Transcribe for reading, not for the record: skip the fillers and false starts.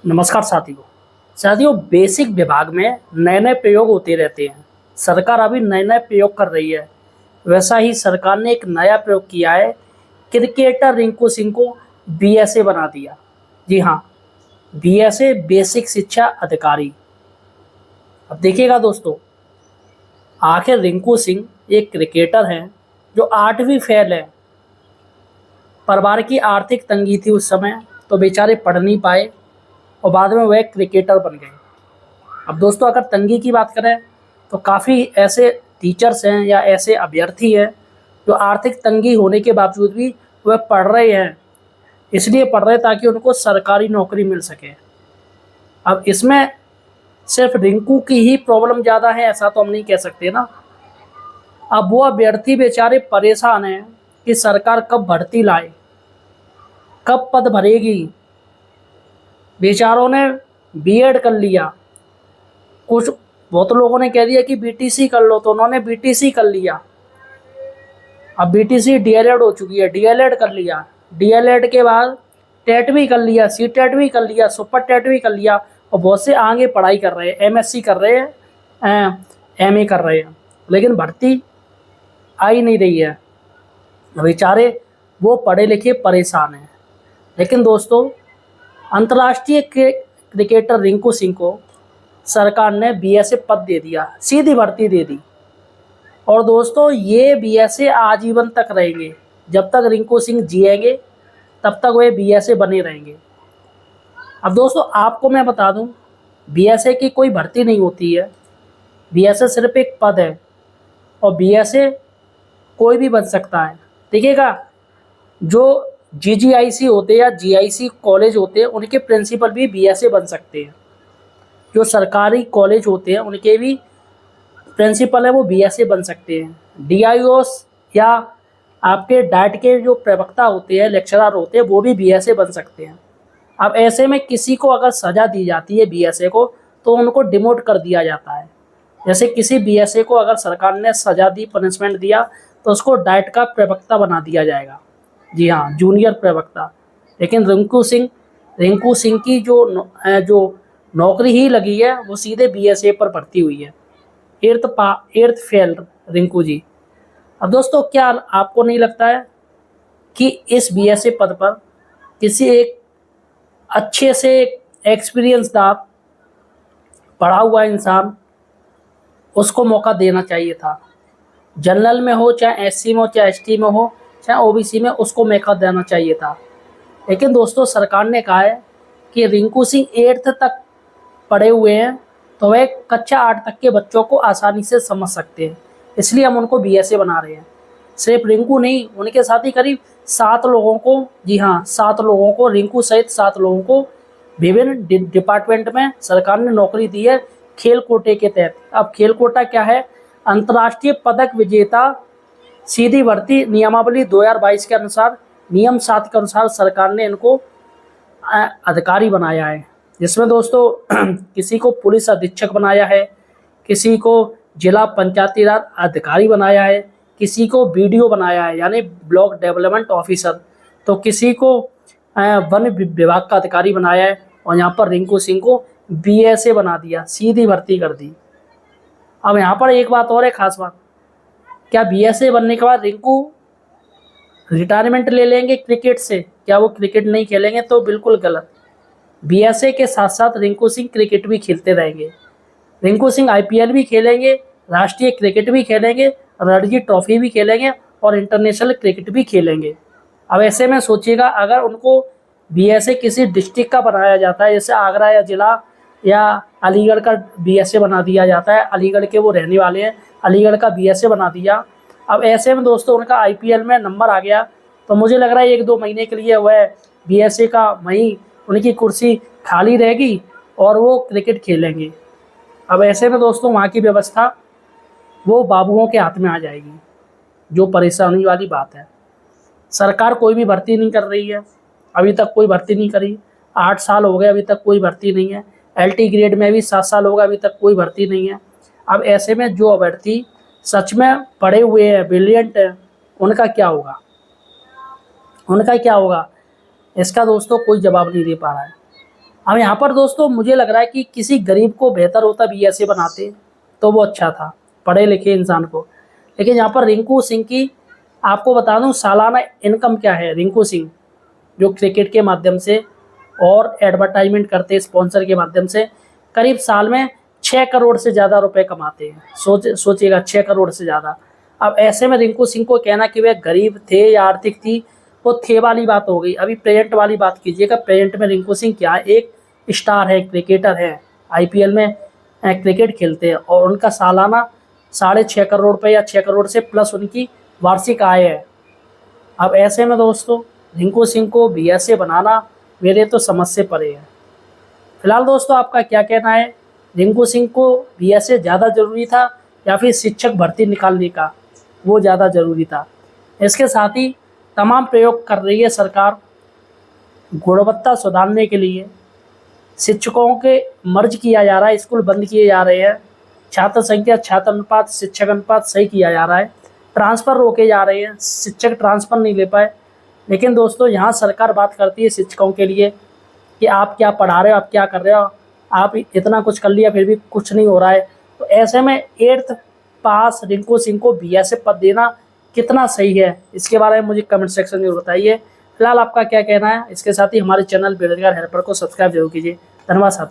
नमस्कार साथियों बेसिक विभाग में नए नए प्रयोग होते रहते हैं। सरकार अभी नए नए प्रयोग कर रही है। वैसा ही सरकार ने एक नया प्रयोग किया है। क्रिकेटर रिंकू सिंह को बीएसए बना दिया। जी हाँ, बीएसए बेसिक शिक्षा अधिकारी। अब देखिएगा दोस्तों, आखिर रिंकू सिंह एक क्रिकेटर हैं जो 8वीं फेल है। परिवार की आर्थिक तंगी थी उस समय, तो बेचारे पढ़ नहीं पाए और बाद में वह क्रिकेटर बन गए। अब दोस्तों, अगर तंगी की बात करें तो काफ़ी ऐसे टीचर्स हैं या ऐसे अभ्यर्थी हैं जो आर्थिक तंगी होने के बावजूद भी वह पढ़ रहे हैं। इसलिए पढ़ रहे ताकि उनको सरकारी नौकरी मिल सके। अब इसमें सिर्फ रिंकू की ही प्रॉब्लम ज़्यादा है ऐसा तो हम नहीं कह सकते ना। अब वो अभ्यर्थी बेचारे परेशान हैं कि सरकार कब भर्ती लाए, कब पद भरेगी। बेचारों ने बीएड कर लिया, कुछ बहुत लोगों ने कह दिया कि बीटीसी कर लो, तो उन्होंने बीटीसी कर लिया। अब बीटीसी डीएलएड हो चुकी है, डीएलएड कर लिया। डीएलएड के बाद टेट भी कर लिया, सीटेट भी कर लिया, सुपर टेट भी कर लिया और बहुत से आगे पढ़ाई कर रहे हैं, एमएससी कर रहे हैं, एमए कर रहे हैं, लेकिन भर्ती आ ही नहीं रही है। बेचारे वो पढ़े लिखे परेशान हैं। लेकिन दोस्तों, अंतर्राष्ट्रीय क्रिकेटर रिंकू सिंह को सरकार ने बीएसए पद दे दिया, सीधी भर्ती दे दी। और दोस्तों, ये बीएसए आजीवन तक रहेंगे। जब तक रिंकू सिंह जिएंगे तब तक वे बीएसए बने रहेंगे। अब दोस्तों, आपको मैं बता दूं, बीएसए की कोई भर्ती नहीं होती है। बीएसए सिर्फ एक पद है और बीएसए कोई भी बन सकता है। देखिएगा, जो जीजीआईसी होते हैं या जीआईसी कॉलेज होते हैं उनके प्रिंसिपल भी बीएसए बन सकते हैं। जो सरकारी कॉलेज होते हैं उनके भी प्रिंसिपल है वो बीएसए बन सकते हैं। डीआईओस या आपके डाइट के जो प्रवक्ता होते हैं, लेक्चरर होते हैं, वो भी बीएसए बन सकते हैं। अब ऐसे में किसी को अगर सज़ा दी जाती है बीएसए को, तो उनको डिमोट कर दिया जाता है। जैसे किसी बीएसए को अगर सरकार ने सज़ा दी, पनिशमेंट दिया, तो उसको डाइट का प्रवक्ता बना दिया जाएगा। जी हाँ, जूनियर प्रवक्ता। लेकिन रिंकू सिंह की जो नौकरी ही लगी है वो सीधे बीएसए पर भर्ती हुई है। 8th fail Rinku ji. अब दोस्तों, क्या आपको नहीं लगता है कि इस बीएसए पद पर किसी एक अच्छे से एक्सपीरियंसदार पढ़ा हुआ इंसान, उसको मौका देना चाहिए था। जनरल में हो, चाहे एससी में हो, चाहे एसटी में हो, चाहे ओबीसी में, उसको मौका देना चाहिए था। लेकिन दोस्तों, सरकार ने कहा है कि रिंकू सिंह 8th तक पढ़े हुए हैं, तो वह कक्षा 8 तक के बच्चों को आसानी से समझ सकते हैं, इसलिए हम उनको बीएसए बना रहे हैं। सिर्फ रिंकू नहीं, उनके साथ ही करीब 7 लोगों को, जी हाँ 7 लोगों को, रिंकू सहित 7 लोगों को विभिन्न डिपार्टमेंट में सरकार ने नौकरी दी है खेल कोटे के तहत। अब खेल कोटा क्या है? अंतर्राष्ट्रीय पदक विजेता सीधी भर्ती नियमावली 2022 के अनुसार, नियम 7 के अनुसार सरकार ने इनको अधिकारी बनाया है। जिसमें दोस्तों किसी को पुलिस अधीक्षक बनाया है, किसी को जिला पंचायती राज अधिकारी बनाया है, किसी को बीडीओ बनाया है यानी ब्लॉक डेवलपमेंट ऑफिसर, तो किसी को वन विभाग का अधिकारी बनाया है। और यहाँ पर रिंकू सिंह को बीएसए बना दिया, सीधी भर्ती कर दी। अब यहाँ पर एक बात और है, खास बात, क्या बीएसए बनने के बाद रिंकू रिटायरमेंट ले लेंगे क्रिकेट से? क्या वो क्रिकेट नहीं खेलेंगे? तो बिल्कुल गलत। बीएसए के साथ साथ रिंकू सिंह क्रिकेट भी खेलते रहेंगे। रिंकू सिंह आईपीएल भी खेलेंगे, राष्ट्रीय क्रिकेट भी खेलेंगे, रणजी ट्रॉफी भी खेलेंगे और इंटरनेशनल क्रिकेट भी खेलेंगे। अब ऐसे में सोचिएगा, अगर उनको बीएसए किसी डिस्ट्रिक्ट का बनाया जाता है, जैसे आगरा या जिला या अलीगढ़ का बीएसए बना दिया जाता है, अलीगढ़ के वो रहने वाले हैं, अलीगढ़ का बीएसए बना दिया। अब ऐसे में दोस्तों उनका आईपीएल में नंबर आ गया, तो मुझे लग रहा है 1-2 महीने के लिए वह बीएसए का वहीं उनकी कुर्सी खाली रहेगी और वो क्रिकेट खेलेंगे। अब ऐसे में दोस्तों वहाँ की व्यवस्था वो बाबुओं के हाथ में आ जाएगी, जो परेशानी वाली बात है। सरकार कोई भी भर्ती नहीं कर रही है, अभी तक कोई भर्ती नहीं करी। 8 साल हो गए, अभी तक कोई भर्ती नहीं है। एलटी ग्रेड में भी 7 साल हो गए, अभी तक कोई भर्ती नहीं है। अब ऐसे में जो अभ्यर्थी सच में पढ़े हुए हैं, ब्रिलियंट हैं, उनका क्या होगा? इसका दोस्तों कोई जवाब नहीं दे पा रहा है। अब यहाँ पर दोस्तों मुझे लग रहा है कि किसी गरीब को बेहतर होता बीएसए बनाते तो वो अच्छा था, पढ़े लिखे इंसान को। लेकिन यहाँ पर रिंकू सिंह की आपको बता दूं सालाना इनकम क्या है। रिंकू सिंह जो क्रिकेट के माध्यम से और एडवर्टाइजमेंट करते स्पॉन्सर के माध्यम से करीब साल में 6 करोड़ से ज़्यादा रुपए कमाते हैं। सोचिएगा 6 करोड़ से ज़्यादा। अब ऐसे में रिंकू सिंह को कहना कि वे गरीब थे या आर्थिक थी, वो थे वाली बात हो गई। अभी प्रेजेंट वाली बात कीजिएगा। प्रेजेंट में रिंकू सिंह क्या है, एक स्टार है, क्रिकेटर है, आईपीएल में क्रिकेट खेलते हैं और उनका सालाना 6.5 करोड़ रुपये या 6 करोड़ से प्लस उनकी वार्षिक आय है। अब ऐसे में दोस्तों रिंकू सिंह को बीएसए बनाना मेरे तो समझ से परे है। फिलहाल दोस्तों आपका क्या कहना है, रिंकू सिंह को बीएसए ज़्यादा ज़रूरी था या फिर शिक्षक भर्ती निकालने का वो ज़्यादा ज़रूरी था? इसके साथ ही तमाम प्रयोग कर रही है सरकार गुणवत्ता सुधारने के लिए। शिक्षकों के मर्ज किया जा रहा है, स्कूल बंद किए जा रहे हैं, छात्र संख्या, छात्र अनुपात, शिक्षक अनुपात सही किया जा रहा है, ट्रांसफ़र रोके जा रहे हैं, शिक्षक ट्रांसफ़र नहीं ले पाए। लेकिन दोस्तों यहाँ सरकार बात करती है शिक्षकों के लिए कि आप क्या पढ़ा रहे हो, आप क्या कर रहे हो, आप इतना कुछ कर लिया फिर भी कुछ नहीं हो रहा है। तो ऐसे में 8th पास रिंकू सिंह को बीएसए पद देना कितना सही है, इसके बारे में मुझे कमेंट सेक्शन में बताइए। फिलहाल आपका क्या कहना है। इसके साथ ही हमारे चैनल बेरोजगार हेल्पर को सब्सक्राइब जरूर कीजिए। धन्यवाद साथियों।